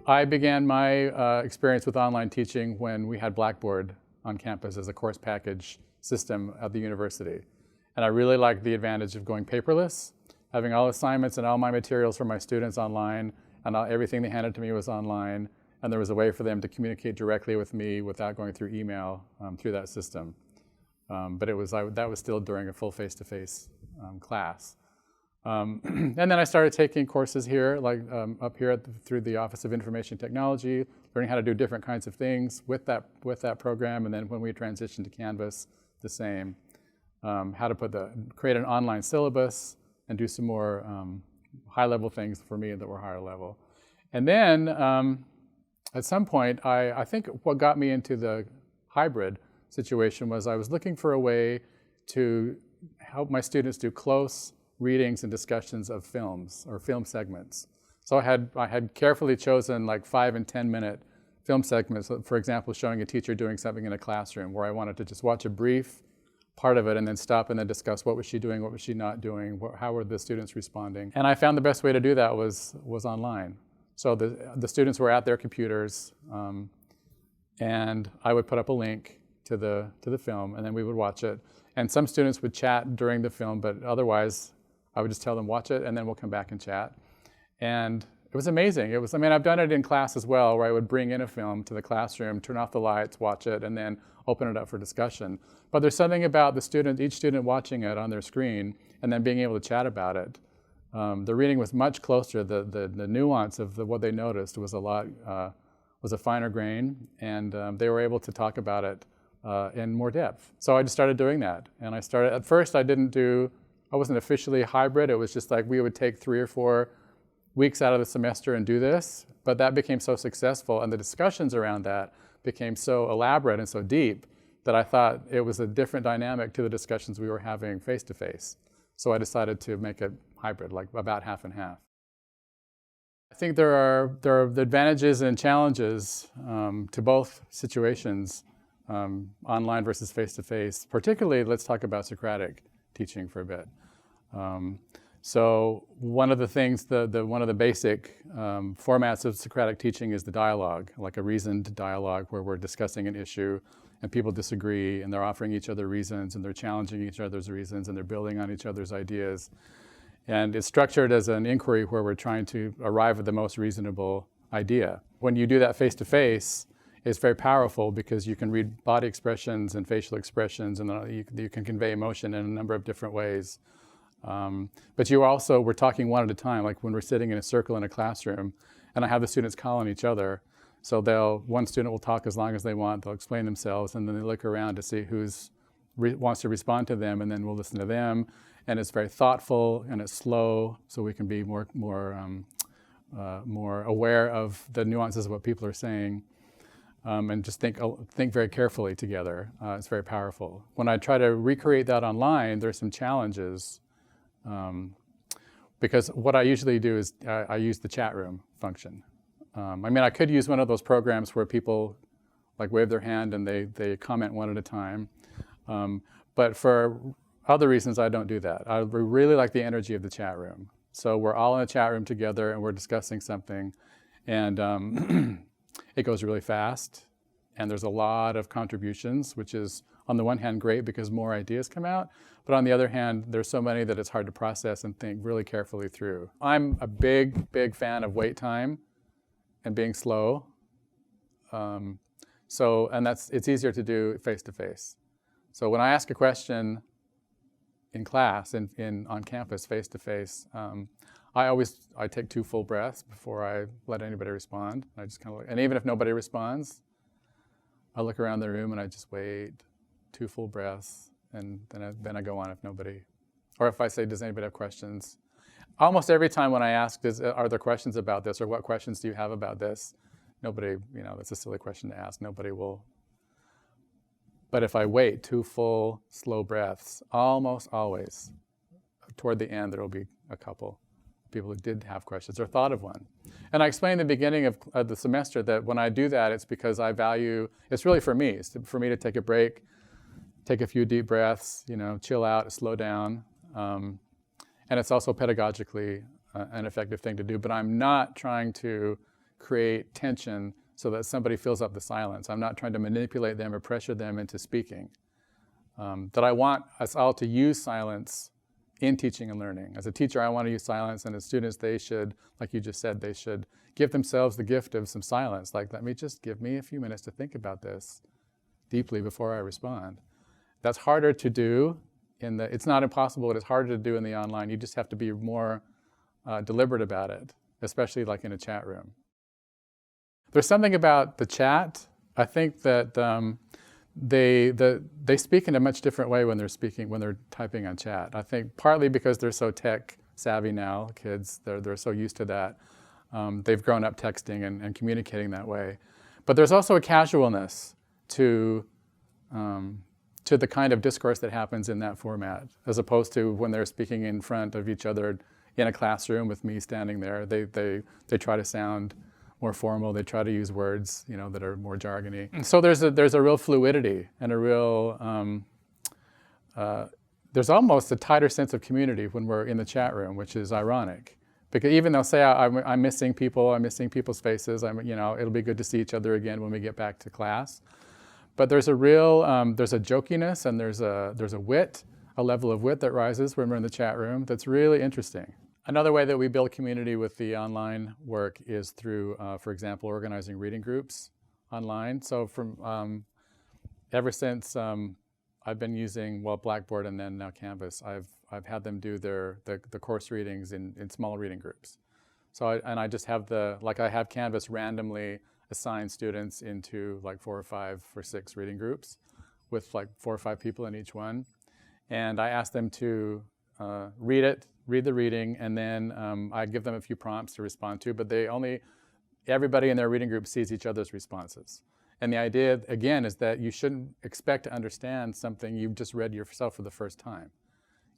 I began my experience with online teaching when we had Blackboard on campus as a course package system at the university. And I really liked the advantage of going paperless, having all assignments and all my materials for my students online, and everything they handed to me was online, and there was a way for them to communicate directly with me without going through email through that system. But that was still during a full face-to-face class. And then I started taking courses here, like up here through the Office of Information Technology, learning how to do different kinds of things with that program. And then when we transitioned to Canvas, the same. How to create an online syllabus and do some more high-level things for me that were higher level. And then at some point, I think what got me into the hybrid situation was I was looking for a way to help my students do close readings and discussions of films or film segments. So I had carefully chosen like 5 and 10 minute film segments, for example, showing a teacher doing something in a classroom where I wanted to just watch a brief part of it and then stop and then discuss what was she doing, what was she not doing, how were the students responding. And I found the best way to do that was online. So the students were at their computers and I would put up a link to the film and then we would watch it. And some students would chat during the film, but otherwise I would just tell them, watch it, and then we'll come back and chat. And it was amazing. I've done it in class as well, where I would bring in a film to the classroom, turn off the lights, watch it, and then open it up for discussion. But there's something about each student watching it on their screen and then being able to chat about it. The reading was much closer. The nuance of what they noticed was a finer grain, and they were able to talk about it in more depth. So I just started doing that. And at first I wasn't officially hybrid. It was just like we would take 3 or 4 weeks out of the semester and do this, but that became so successful and the discussions around that became so elaborate and so deep that I thought it was a different dynamic to the discussions we were having face-to-face. So I decided to make it hybrid, like about half and half. I think there are the advantages and challenges to both situations, online versus face-to-face. Particularly, let's talk about Socratic teaching for a bit. So one of the things, one of the basic formats of Socratic teaching is the dialogue, like a reasoned dialogue where we're discussing an issue and people disagree and they're offering each other reasons and they're challenging each other's reasons and they're building on each other's ideas. And it's structured as an inquiry where we're trying to arrive at the most reasonable idea. When you do that face-to-face, it's very powerful because you can read body expressions and facial expressions and you can convey emotion in a number of different ways. But we're talking one at a time, like when we're sitting in a circle in a classroom and I have the students call on each other. So one student will talk as long as they want, they'll explain themselves and then they look around to see who's wants to respond to them and then we'll listen to them. And it's very thoughtful and it's slow so we can be more aware of the nuances of what people are saying. And just think very carefully together. It's very powerful. When I try to recreate that online, there's some challenges because what I usually do is I use the chat room function. I could use one of those programs where people like wave their hand and they comment one at a time. But for other reasons, I don't do that. I really like the energy of the chat room. So we're all in a chat room together and we're discussing something. And it goes really fast, and there's a lot of contributions, which is, on the one hand, great because more ideas come out, but on the other hand, there's so many that it's hard to process and think really carefully through. I'm a big, big fan of wait time and being slow. And it's easier to do face-to-face. So when I ask a question in class, on campus, face-to-face, I take 2 full breaths before I let anybody respond. I just kind of and even if nobody responds, I look around the room and I just wait, 2 full breaths, and then I go on if nobody, or if I say, does anybody have questions? Almost every time when I ask, are there questions about this, or what questions do you have about this? Nobody, that's a silly question to ask. Nobody will. But if I wait 2 full, slow breaths, almost always, toward the end, there will be a couple people who did have questions or thought of one. And I explained in the beginning of the semester that when I do that, it's because I value, it's really for me. It's for me to take a break, take a few deep breaths, chill out, slow down. And it's also pedagogically an effective thing to do. But I'm not trying to create tension so that somebody fills up the silence. I'm not trying to manipulate them or pressure them into speaking. That I want us all to use silence in teaching and learning. As a teacher, I want to use silence, and as students, they should, like you just said, they should give themselves the gift of some silence. Like, give me a few minutes to think about this deeply before I respond. That's harder to do it's not impossible, but it's harder to do in the online. You just have to be more deliberate about it, especially like in a chat room. There's something about the chat. I think that they speak in a much different way when they're typing on chat. I think partly because they're so tech savvy now, kids, they're so used to that. They've grown up texting and communicating that way. But there's also a casualness to the kind of discourse that happens in that format, as opposed to when they're speaking in front of each other in a classroom with me standing there. They try to sound more formal. They try to use words, that are more jargony. And so there's a real fluidity and a real there's almost a tighter sense of community when we're in the chat room, which is ironic, because even they'll say I'm missing people, I'm missing people's faces. It'll be good to see each other again when we get back to class. But there's a real there's a jokiness and there's a wit, a level of wit that rises when we're in the chat room that's really interesting. Another way that we build community with the online work is through, for example, organizing reading groups online. So ever since I've been using, Blackboard and then now Canvas, I've had them do the course readings in small reading groups. So I just have I have Canvas randomly assign students into 4 or 5 or 6 reading groups with 4 or 5 people in each one. And I ask them to read the reading, and then I give them a few prompts to respond to, but everybody in their reading group sees each other's responses. And the idea, again, is that you shouldn't expect to understand something you've just read yourself for the first time.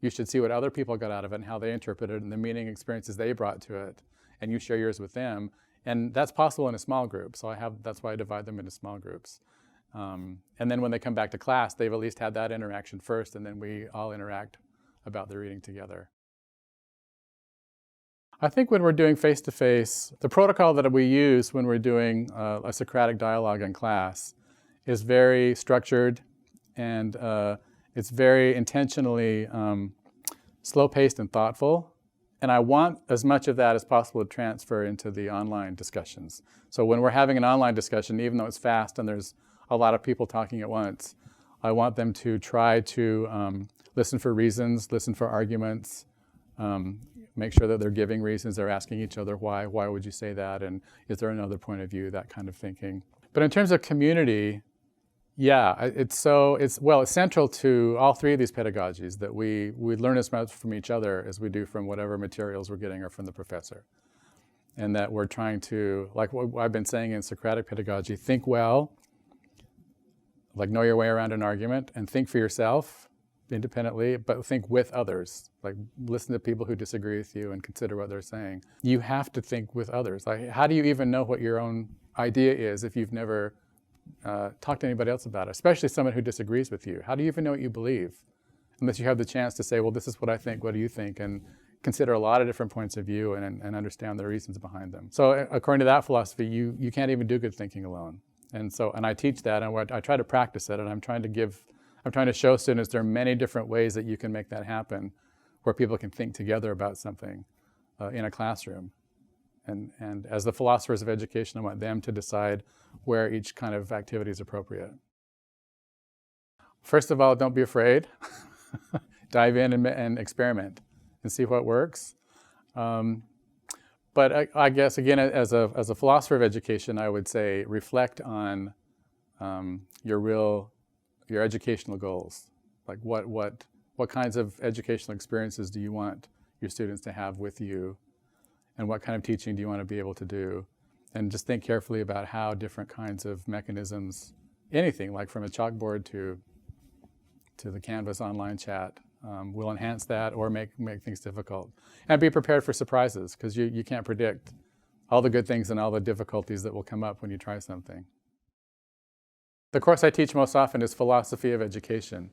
You should see what other people got out of it and how they interpreted it and the meaning experiences they brought to it, and you share yours with them. And that's possible in a small group, so that's why I divide them into small groups. And then when they come back to class, they've at least had that interaction first, and then we all interact about the reading together. I think when we're doing face-to-face, the protocol that we use when we're doing a Socratic dialogue in class is very structured, and it's very intentionally slow-paced and thoughtful. And I want as much of that as possible to transfer into the online discussions. So when we're having an online discussion, even though it's fast and there's a lot of people talking at once, I want them to try to listen for reasons, listen for arguments, make sure that they're giving reasons, they're asking each other why would you say that, and is there another point of view, that kind of thinking. But in terms of community, yeah, it's central to all 3 of these pedagogies that we learn as much from each other as we do from whatever materials we're getting or from the professor. And that we're trying to, like what I've been saying in Socratic pedagogy, think well, know your way around an argument, and think for yourself independently, but think with others. Listen to people who disagree with you and consider what they're saying. You have to think with others. How do you even know what your own idea is if you've never talk to anybody else about it, especially someone who disagrees with you? How do you even know what you believe? Unless you have the chance to say, well, this is what I think, what do you think? And consider a lot of different points of view and understand the reasons behind them. So according to that philosophy, you can't even do good thinking alone. And I teach that, and I try to practice it, and I'm trying to show students there are many different ways that you can make that happen, where people can think together about something in a classroom. And as the philosophers of education, I want them to decide where each kind of activity is appropriate. First of all, don't be afraid. Dive in and experiment and see what works. But I guess, again, as a philosopher of education, I would say reflect on your educational goals. What kinds of educational experiences do you want your students to have with you? And what kind of teaching do you want to be able to do? And just think carefully about how different kinds of mechanisms, anything like from a chalkboard to the Canvas online chat, will enhance that or make things difficult. And be prepared for surprises, because you can't predict all the good things and all the difficulties that will come up when you try something. The course I teach most often is philosophy of education.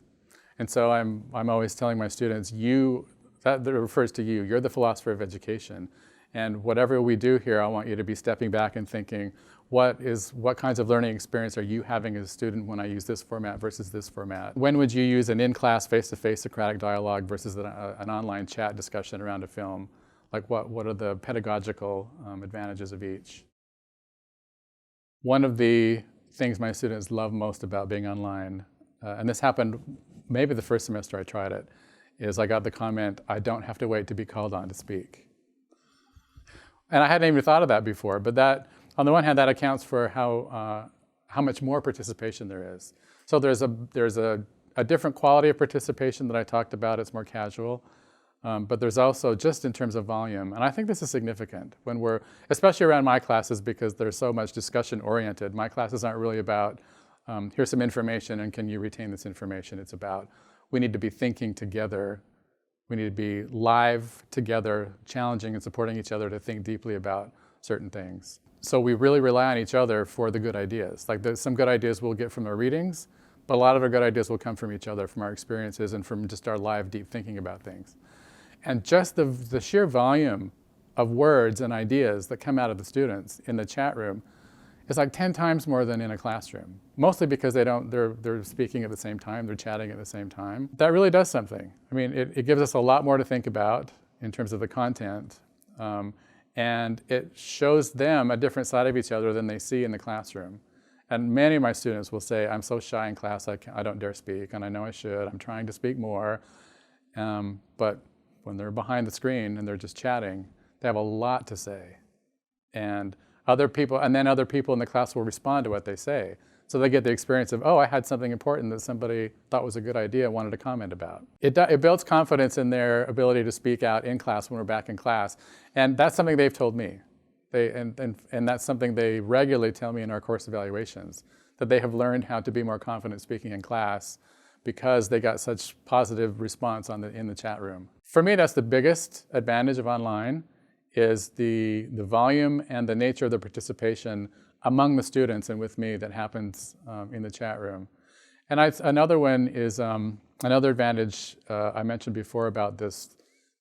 And so I'm always telling my students, that refers to you. You're the philosopher of education. And whatever we do here, I want you to be stepping back and thinking, what kinds of learning experience are you having as a student when I use this format versus this format? When would you use an in-class, face-to-face Socratic dialogue versus an online chat discussion around a film? Like what are the pedagogical advantages of each? One of the things my students love most about being online, and this happened maybe the first semester I tried it, is I got the comment, I don't have to wait to be called on to speak. And I hadn't even thought of that before, but that, on the one hand, that accounts for how much more participation there is. So there's a different quality of participation that I talked about. It's more casual, but there's also just in terms of volume, and I think this is significant when we're, especially around my classes, because they're so much discussion oriented. My classes aren't really about here's some information and can you retain this information. It's about we need to be thinking together. We need to be live together, challenging and supporting each other to think deeply about certain things. So we really rely on each other for the good ideas. Like some good ideas we'll get from our readings, but a lot of our good ideas will come from each other, from our experiences and from just our live, deep thinking about things. And just the sheer volume of words and ideas that come out of the students in the chat room is like 10 times more than in a classroom. Mostly because they're speaking at the same time, they're chatting at the same time. That really does something. I mean, it gives us a lot more to think about in terms of the content. And it shows them a different side of each other than they see in the classroom. And many of my students will say, I'm so shy in class, I don't dare speak, and I know I should, I'm trying to speak more. But when they're behind the screen and they're just chatting, they have a lot to say. And other people in the class will respond to what they say. So they get the experience of, oh, I had something important that somebody thought was a good idea, wanted to comment about. It builds confidence in their ability to speak out in class when we're back in class. And that's something they've told me. And that's something they regularly tell me in our course evaluations, that they have learned how to be more confident speaking in class because they got such positive response in the chat room. For me, that's the biggest advantage of online, is the volume and the nature of the participation among the students and with me that happens in the chat room. And another one is, another advantage I mentioned before about this,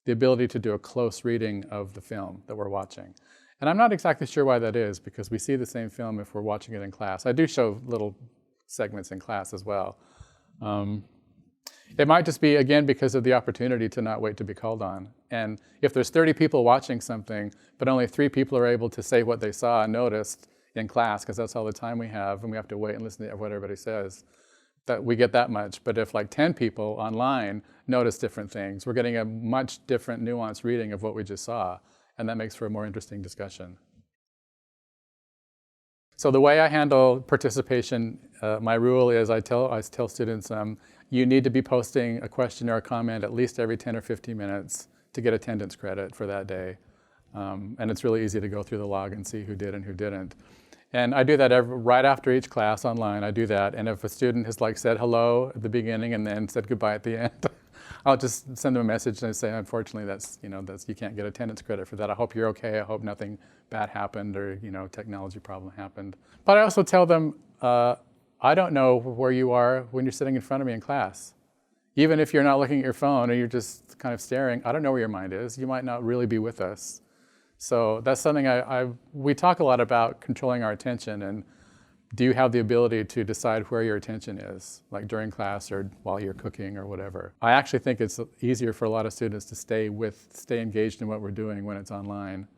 the ability to do a close reading of the film that we're watching. And I'm not exactly sure why that is, because we see the same film if we're watching it in class. I do show little segments in class as well. It might just be, again, because of the opportunity to not wait to be called on. And if there's 30 people watching something, but only 3 people are able to say what they saw and noticed in class, because that's all the time we have, and we have to wait and listen to what everybody says, that we get that much. But if like 10 people online notice different things, we're getting a much different nuanced reading of what we just saw, and that makes for a more interesting discussion. So the way I handle participation, my rule is I tell students, you need to be posting a question or a comment at least every 10 or 15 minutes to get attendance credit for that day. And it's really easy to go through the log and see who did and who didn't. And I do that right after each class online, I do that. And if a student has said hello at the beginning and then said goodbye at the end, I'll just send them a message and say, unfortunately, you can't get attendance credit for that. I hope you're okay. I hope nothing bad happened or technology problem happened. But I also tell them, I don't know where you are when you're sitting in front of me in class. Even if you're not looking at your phone or you're just kind of staring, I don't know where your mind is. You might not really be with us. So that's something we talk a lot about, controlling our attention, and do you have the ability to decide where your attention is, like during class or while you're cooking or whatever. I actually think it's easier for a lot of students to stay engaged in what we're doing when it's online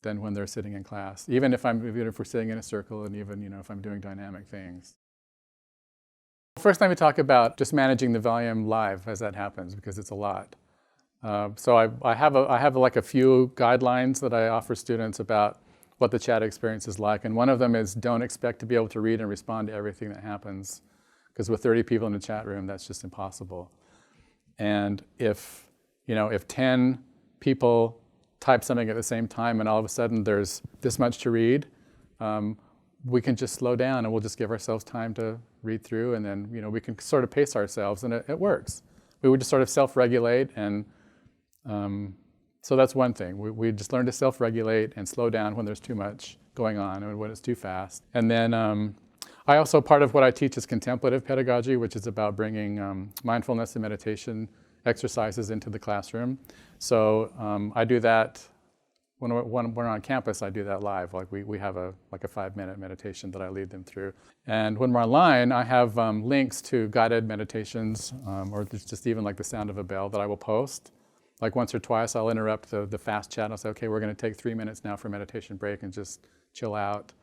than when they're sitting in class, even if we're sitting in a circle, and even if I'm doing dynamic things. First, let me talk about just managing the volume live as that happens, because it's a lot. So I have like a few guidelines that I offer students about what the chat experience is like, and one of them is don't expect to be able to read and respond to everything that happens, because with 30 people in the chat room, that's just impossible. And if 10 people type something at the same time and all of a sudden there's this much to read, we can just slow down and we'll just give ourselves time to read through, and then we can sort of pace ourselves, and it works. We would just sort of self-regulate, and so that's one thing. We just learn to self-regulate and slow down when there's too much going on and when it's too fast. And then I also, part of what I teach is contemplative pedagogy, which is about bringing mindfulness and meditation exercises into the classroom. So I do that when we're on campus, I do that live. Like we have a 5-minute meditation that I lead them through. And when we're online, I have links to guided meditations, or just even like the sound of a bell that I will post. Like once or twice, I'll interrupt the fast chat and I'll say, okay, we're going to take 3 minutes now for a meditation break and just chill out.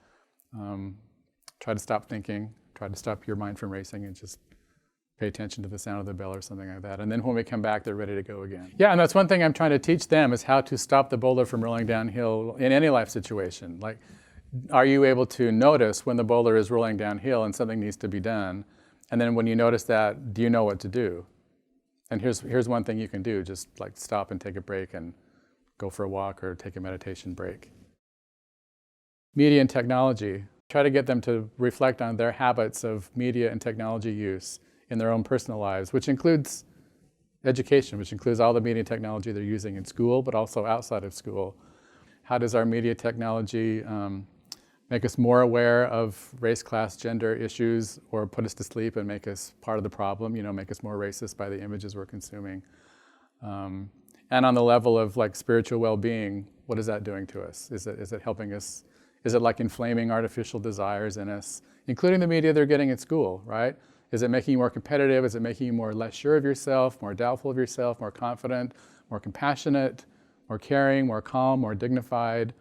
Try to stop thinking, try to stop your mind from racing and just pay attention to the sound of the bell or something like that. And then when we come back, they're ready to go again. Yeah, and that's one thing I'm trying to teach them is how to stop the boulder from rolling downhill in any life situation. Like, are you able to notice when the boulder is rolling downhill and something needs to be done? And then when you notice that, do you know what to do? And here's one thing you can do, just like stop and take a break and go for a walk or take a meditation break. Media and technology. Try to get them to reflect on their habits of media and technology use in their own personal lives, which includes education, which includes all the media and technology they're using in school, but also outside of school. How does our media technology make us more aware of race, class, gender issues, or put us to sleep and make us part of the problem, make us more racist by the images we're consuming? And on the level of like spiritual well-being, what is that doing to us? Is it helping us? Is it like inflaming artificial desires in us, including the media they're getting at school, right? Is it making you more competitive? Is it making you more less sure of yourself, more doubtful of yourself, more confident, more compassionate, more caring, more calm, more dignified,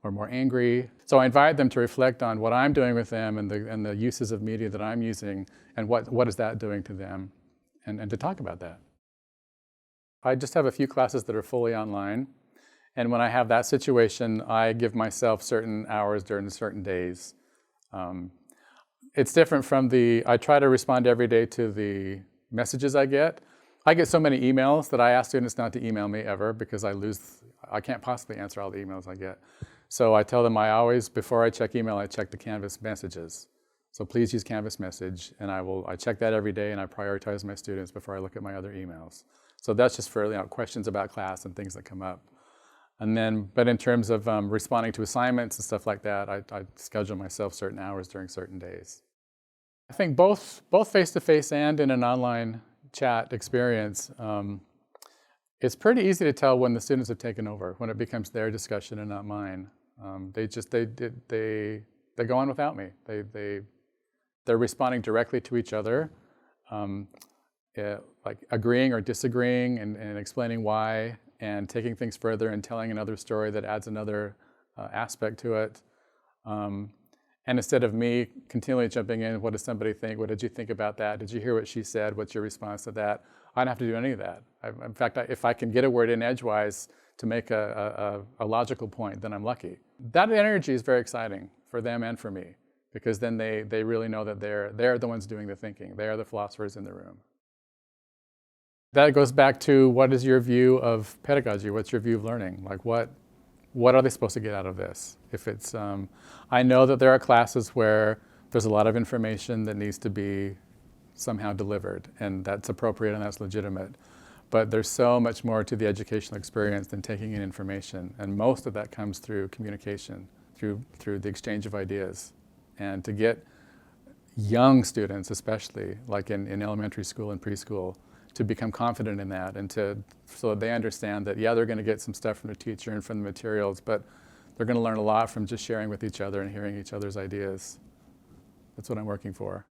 or more angry? So I invite them to reflect on what I'm doing with them and the uses of media that I'm using and what is that doing to them, and to talk about that. I just have a few classes that are fully online. And when I have that situation, I give myself certain hours during certain days. It's different from I try to respond every day to the messages I get. I get so many emails that I ask students not to email me ever because I can't possibly answer all the emails I get. So I tell them before I check email, I check the Canvas messages. So please use Canvas message, and I check that every day, and I prioritize my students before I look at my other emails. So that's just for questions about class and things that come up. But in terms of responding to assignments and stuff like that, I schedule myself certain hours during certain days. I think both face-to-face and in an online chat experience, it's pretty easy to tell when the students have taken over, when it becomes their discussion and not mine. They go on without me. They're responding directly to each other, like agreeing or disagreeing and explaining why, and taking things further and telling another story that adds another aspect to it. And instead of me continually jumping in, what does somebody think? What did you think about that? Did you hear what she said? What's your response to that? I don't have to do any of that. In fact, if I can get a word in edgewise to make a logical point, then I'm lucky. That energy is very exciting for them and for me, because then they really know that they're the ones doing the thinking. They are the philosophers in the room. That goes back to, what is your view of pedagogy? What's your view of learning? Like what are they supposed to get out of this? If it's, I know that there are classes where there's a lot of information that needs to be somehow delivered, and that's appropriate and that's legitimate. But there's so much more to the educational experience than taking in information, and most of that comes through communication, through the exchange of ideas. And to get young students, especially, like in elementary school and preschool, to become confident in that, and so that they understand that, yeah, they're going to get some stuff from the teacher and from the materials, but they're going to learn a lot from just sharing with each other and hearing each other's ideas. That's what I'm working for.